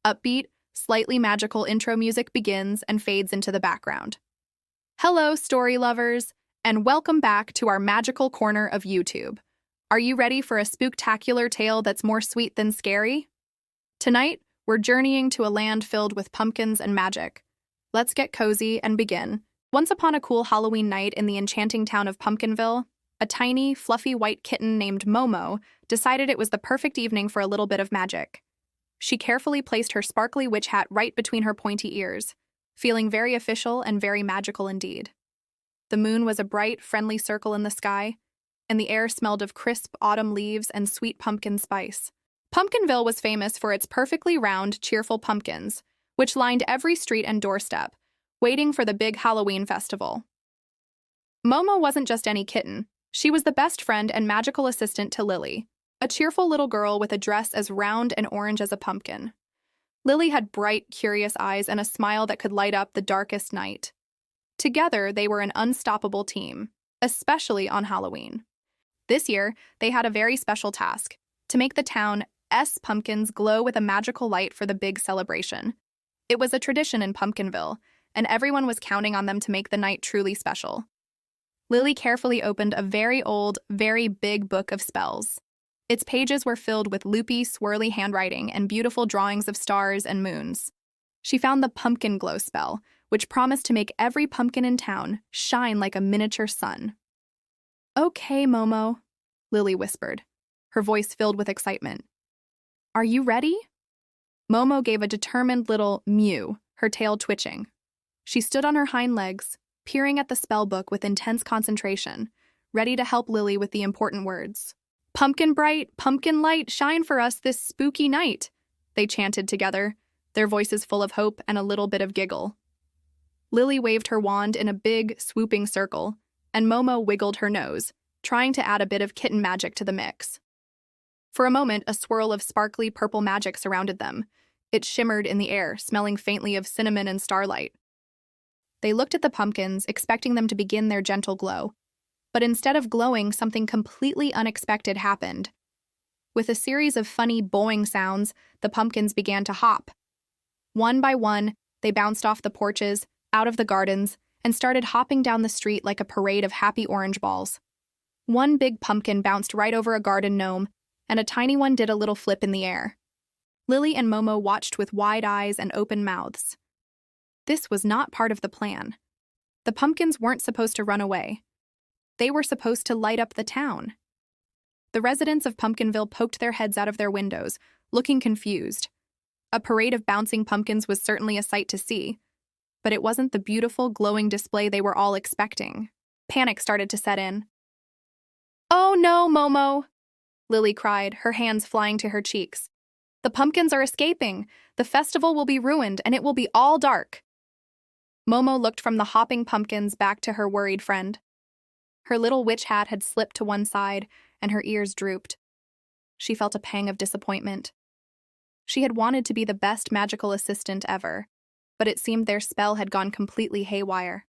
Upbeat, slightly magical intro music begins and fades into the background. Hello, story lovers, and welcome back to our magical corner of YouTube. Are you ready for a spooktacular tale that's more sweet than scary? Tonight, we're journeying to a land filled with pumpkins and magic. Let's get cozy and begin. Once upon a cool Halloween night in the enchanting town of Pumpkinville, a tiny, fluffy white kitten named Momo decided it was the perfect evening for a little bit of magic. She carefully placed her sparkly witch hat right between her pointy ears, feeling very official and very magical indeed. The moon was a bright, friendly circle in the sky, and the air smelled of crisp autumn leaves and sweet pumpkin spice. Pumpkinville was famous for its perfectly round, cheerful pumpkins, which lined every street and doorstep, waiting for the big Halloween festival. Momo wasn't just any kitten. She was the best friend and magical assistant to Lily, a cheerful little girl with a dress as round and orange as a pumpkin. Lily had bright, curious eyes and a smile that could light up the darkest night. Together, they were an unstoppable team, especially on Halloween. This year, they had a very special task: to make the town's pumpkins glow with a magical light for the big celebration. It was a tradition in Pumpkinville, and everyone was counting on them to make the night truly special. Lily carefully opened a very old, very big book of spells. Its pages were filled with loopy, swirly handwriting and beautiful drawings of stars and moons. She found the pumpkin glow spell, which promised to make every pumpkin in town shine like a miniature sun. "Okay, Momo," Lily whispered, her voice filled with excitement. "Are you ready?" Momo gave a determined little mew, her tail twitching. She stood on her hind legs, peering at the spell book with intense concentration, ready to help Lily with the important words. "Pumpkin bright, pumpkin light, shine for us this spooky night," they chanted together, their voices full of hope and a little bit of giggle. Lily waved her wand in a big, swooping circle, and Momo wiggled her nose, trying to add a bit of kitten magic to the mix. For a moment, a swirl of sparkly purple magic surrounded them. It shimmered in the air, smelling faintly of cinnamon and starlight. They looked at the pumpkins, expecting them to begin their gentle glow. But instead of glowing, something completely unexpected happened. With a series of funny boing sounds, the pumpkins began to hop. One by one, they bounced off the porches, out of the gardens, and started hopping down the street like a parade of happy orange balls. One big pumpkin bounced right over a garden gnome, and a tiny one did a little flip in the air. Lily and Momo watched with wide eyes and open mouths. This was not part of the plan. The pumpkins weren't supposed to run away. They were supposed to light up the town. The residents of Pumpkinville poked their heads out of their windows, looking confused. A parade of bouncing pumpkins was certainly a sight to see, but it wasn't the beautiful, glowing display they were all expecting. Panic started to set in. "Oh no, Momo!" Lily cried, her hands flying to her cheeks. "The pumpkins are escaping! The festival will be ruined, and it will be all dark!" Momo looked from the hopping pumpkins back to her worried friend. Her little witch hat had slipped to one side, and her ears drooped. She felt a pang of disappointment. She had wanted to be the best magical assistant ever, but it seemed their spell had gone completely haywire.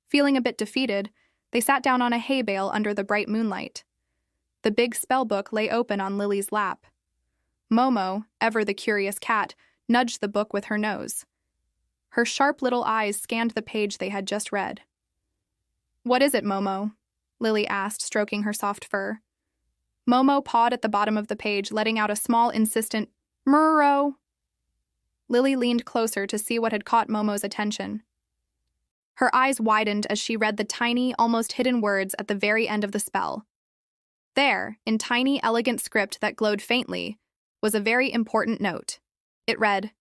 Feeling a bit defeated, they sat down on a hay bale under the bright moonlight. The big spell book lay open on Lily's lap. Momo, ever the curious cat, nudged the book with her nose. Her sharp little eyes scanned the page they had just read. "What is it, Momo?" Lily asked, stroking her soft fur. Momo pawed at the bottom of the page, letting out a small, insistent "Murrow." Lily leaned closer to see what had caught Momo's attention. Her eyes widened as she read the tiny, almost hidden words at the very end of the spell. There, in tiny, elegant script that glowed faintly, was a very important note. It read,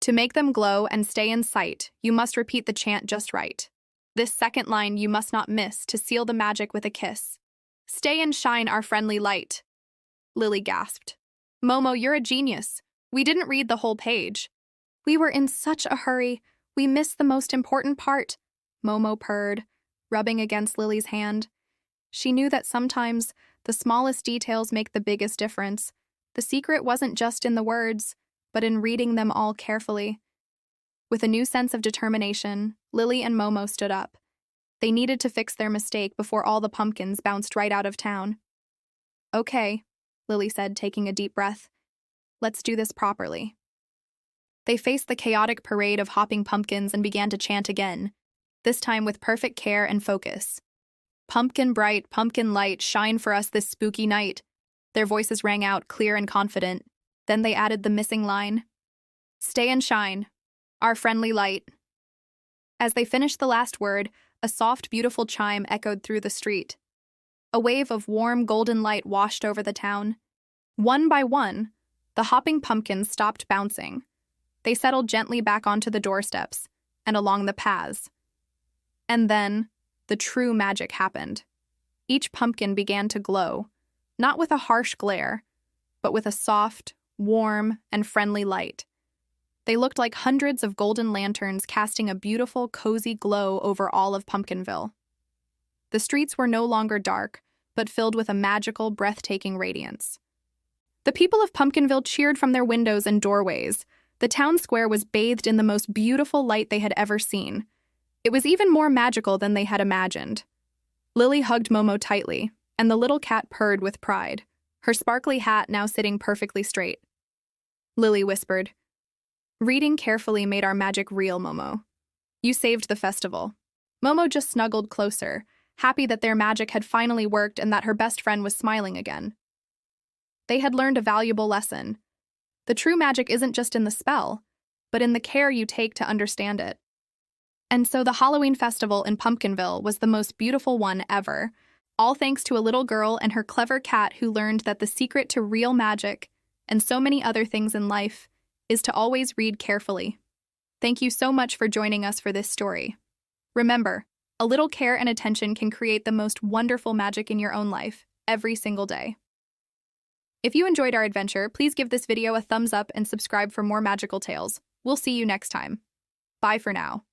"To make them glow and stay in sight, you must repeat the chant just right. This second line you must not miss to seal the magic with a kiss. Stay and shine our friendly light." Lily gasped. "Momo, you're a genius. We didn't read the whole page." "We were in such a hurry. We missed the most important part," Momo purred, rubbing against Lily's hand. She knew that sometimes the smallest details make the biggest difference. The secret wasn't just in the words, but in reading them all carefully. With a new sense of determination, Lily and Momo stood up. They needed to fix their mistake before all the pumpkins bounced right out of town. "Okay," Lily said, taking a deep breath. "Let's do this properly." They faced the chaotic parade of hopping pumpkins and began to chant again, this time with perfect care and focus. "Pumpkin bright, pumpkin light, shine for us this spooky night." Their voices rang out clear and confident. Then they added the missing line, "Stay and shine, our friendly light." As they finished the last word, a soft, beautiful chime echoed through the street. A wave of warm, golden light washed over the town. One by one, the hopping pumpkins stopped bouncing. They settled gently back onto the doorsteps and along the paths. And then, the true magic happened. Each pumpkin began to glow, not with a harsh glare, but with a soft, warm, and friendly light. They looked like hundreds of golden lanterns casting a beautiful, cozy glow over all of Pumpkinville. The streets were no longer dark, but filled with a magical, breathtaking radiance. The people of Pumpkinville cheered from their windows and doorways. The town square was bathed in the most beautiful light they had ever seen. It was even more magical than they had imagined. Lily hugged Momo tightly, and the little cat purred with pride, her sparkly hat now sitting perfectly straight. Lily whispered, "Reading carefully made our magic real, Momo. You saved the festival." Momo just snuggled closer, happy that their magic had finally worked and that her best friend was smiling again. They had learned a valuable lesson. The true magic isn't just in the spell, but in the care you take to understand it. And so the Halloween festival in Pumpkinville was the most beautiful one ever, all thanks to a little girl and her clever cat who learned that the secret to real magic, and so many other things in life, is to always read carefully. Thank you so much for joining us for this story. Remember, a little care and attention can create the most wonderful magic in your own life, every single day. If you enjoyed our adventure, please give this video a thumbs up and subscribe for more magical tales. We'll see you next time. Bye for now.